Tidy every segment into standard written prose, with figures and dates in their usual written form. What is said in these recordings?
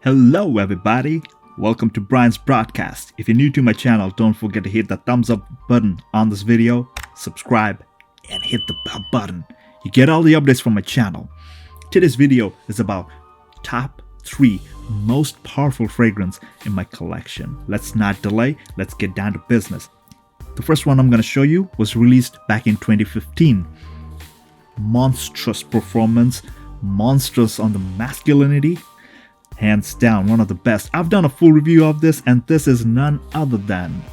Hello everybody, welcome to Brian's broadcast. If you're new to my channel, don't forget to hit the thumbs up button on this video, subscribe, and hit the bell button. You get all the updates from my channel. Today's video is about top 3 most powerful fragrance in my collection. Let's not delay, let's get down to business. The first one I'm going to show you was released back in 2015. Monstrous performance, monstrous on the masculinity. Hands down, one of the best. I've done a full review of this, and this is none other than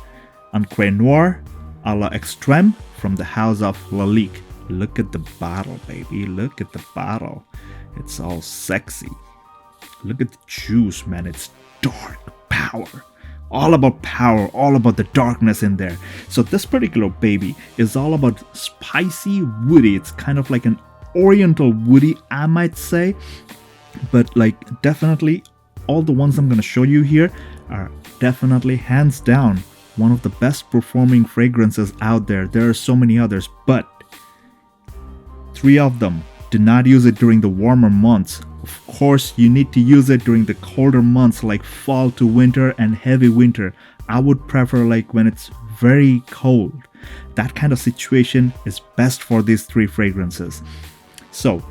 Ancre Noir à la Extrême from the house of Lalique. Look at the bottle, baby. Look at the bottle. It's all sexy. Look at the juice, man. It's dark power. All about power, all about the darkness in there. So this particular baby is all about spicy woody. It's kind of like an oriental woody, I might say. But like definitely all the ones I'm going to show you here are definitely hands down one of the best performing fragrances out there. There are so many others, but 3 of them do not use it during the warmer months. Of course, you need to use it during the colder months like fall to winter and heavy winter. I would prefer like when it's very cold. That kind of situation is best for these 3 fragrances. So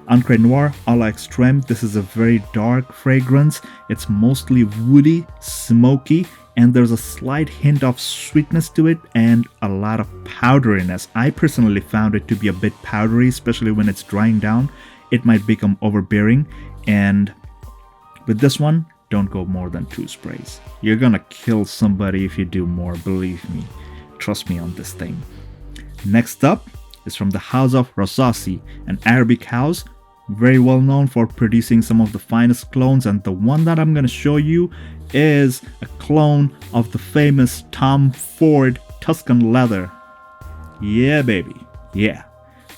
Ancre Noir à la Extrême, this is a very dark fragrance. It's mostly woody, smoky, and there's a slight hint of sweetness to it and a lot of powderiness. I personally found it to be a bit powdery, especially when it's drying down. It might become overbearing, and with this one, don't go more than 2 sprays. You're gonna kill somebody if you do more, believe me. Trust me on this thing. Next up is from the house of Rosassi, an Arabic house, very well known for producing some of the finest clones, and the one that I'm going to show you is a clone of the famous Tom Ford Tuscan leather. Yeah, baby. Yeah.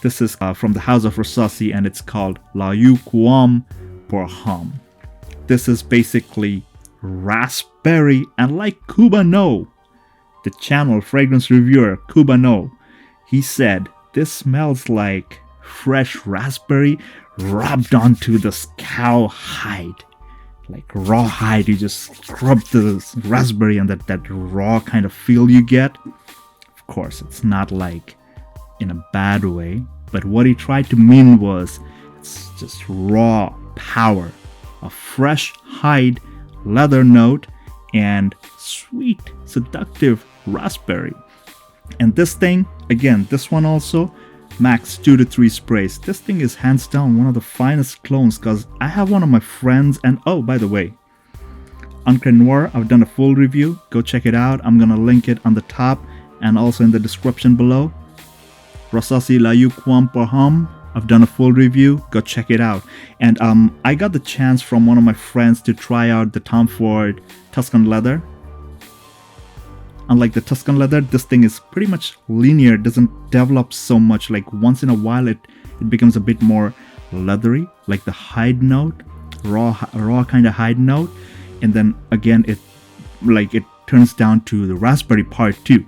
This is from the house of Rosassi, and it's called La Yuquam Porham. This is basically raspberry, and like Cubano, the channel fragrance reviewer Cubano, he said, this smells like fresh raspberry rubbed onto this cow hide. Like raw hide, you just scrub the raspberry and that raw kind of feel you get. Of course, it's not like in a bad way, but what he tried to mean was it's just raw power. A fresh hide, leather note, and sweet, seductive raspberry. And this thing, again, this one also, max 2 to 3 sprays. This thing is hands down one of the finest clones, because I have one of my friends, and oh, by the way, Ancre Noir, I've done a full review. Go check it out. I'm gonna link it on the top and also in the description below. Rosassi La Yuquam Porham, I've done a full review. Go check it out. And I got the chance from one of my friends to try out the Tom Ford Tuscan leather. Unlike the Tuscan leather, this thing is pretty much linear. It doesn't develop so much. Like once in a while, it becomes a bit more leathery, like the hide note, raw kind of hide note, and then again it turns down to the raspberry part too.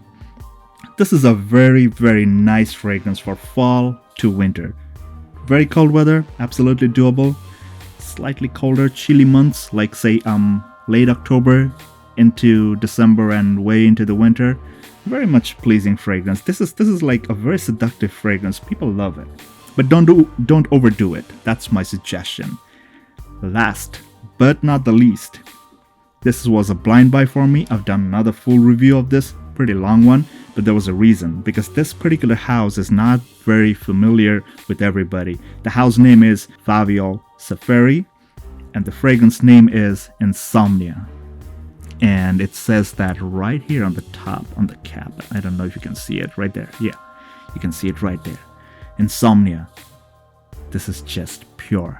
This is a very, very nice fragrance for fall to winter. Very cold weather, absolutely doable. Slightly colder, chilly months, like say late October into December and way into the winter, very much pleasing fragrance. This is like a very seductive fragrance. People love it, but don't overdo it. That's my suggestion. Last but not the least, this was a blind buy for me. I've done another full review of this, pretty long one, but there was a reason, because this particular house is not very familiar with everybody. The house name is Faviol Safari, and the fragrance name is Insomnia. And it says that right here on the top, on the cap. I don't know if you can see it right there. Yeah, you can see it right there. Insomnia. This is just pure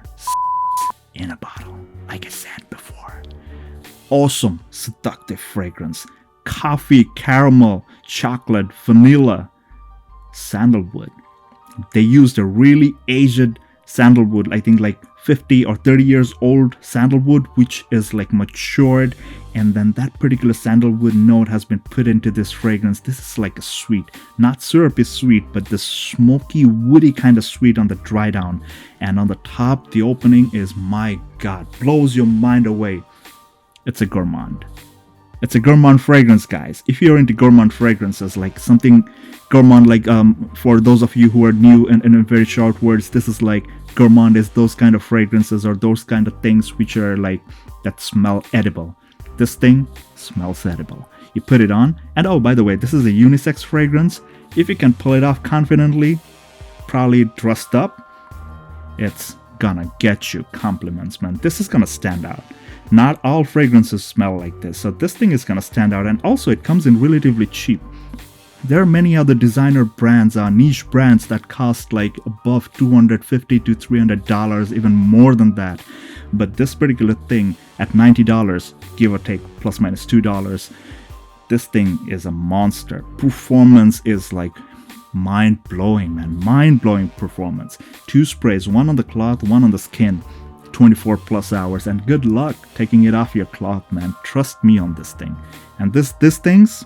in a bottle, like I said before. Awesome, seductive fragrance. Coffee, caramel, chocolate, vanilla, sandalwood. They used a really aged sandalwood, I think like 50 or 30 years old sandalwood, which is like matured, and then that particular sandalwood note has been put into this fragrance. This is like a sweet, not syrupy sweet, but the smoky, woody kind of sweet on the dry down. And on the top, the opening is, my God, blows your mind away. It's a gourmand. It's a gourmand fragrance, guys. If you're into gourmand fragrances, like something gourmand, like for those of you who are new and in very short words, this is like gourmand is those kind of fragrances or those kind of things which are like that smell edible. This thing smells edible. You put it on, and oh, by the way, this is a unisex fragrance. If you can pull it off confidently, probably dressed up, it's gonna get you compliments, man. This is gonna stand out. Not all fragrances smell like this, so this thing is gonna stand out. And also, it comes in relatively cheap. There are many other designer brands, niche brands that cost like above $250 to $300, even more than that. But this particular thing at $90, give or take, plus minus $2, this thing is a monster. Performance is like mind-blowing, man. Mind-blowing performance. 2 sprays, one on the cloth, one on the skin. 24 plus hours, and good luck taking it off your cloth, man. Trust me on this thing. And these things,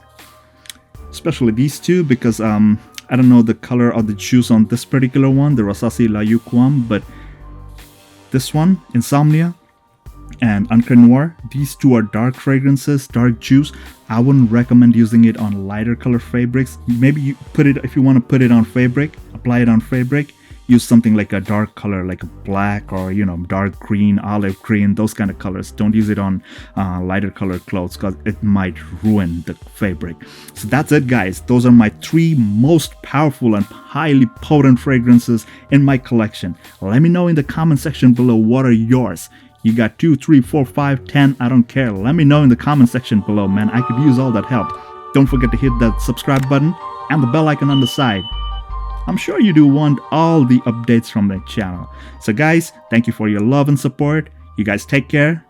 especially these two, because I don't know the color of the juice on this particular one, the Rosassi La Yuquam, but this one, Insomnia and Encre Noir, these two are dark fragrances, dark juice. I wouldn't recommend using it on lighter color fabrics. Maybe you put it, if you want to put it on fabric, apply it on fabric, use something like a dark color, like a black or, you know, dark green, olive green, those kind of colors. Don't use it on lighter colored clothes because it might ruin the fabric. So that's it, guys. Those are my 3 most powerful and highly potent fragrances in my collection. Let me know in the comment section below, what are yours? You got 2, 3, 4, 5, 10, I don't care. Let me know in the comment section below, man. I could use all that help. Don't forget to hit that subscribe button and the bell icon on the side. I'm sure you do want all the updates from the channel. So guys, thank you for your love and support. You guys take care.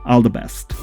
All the best.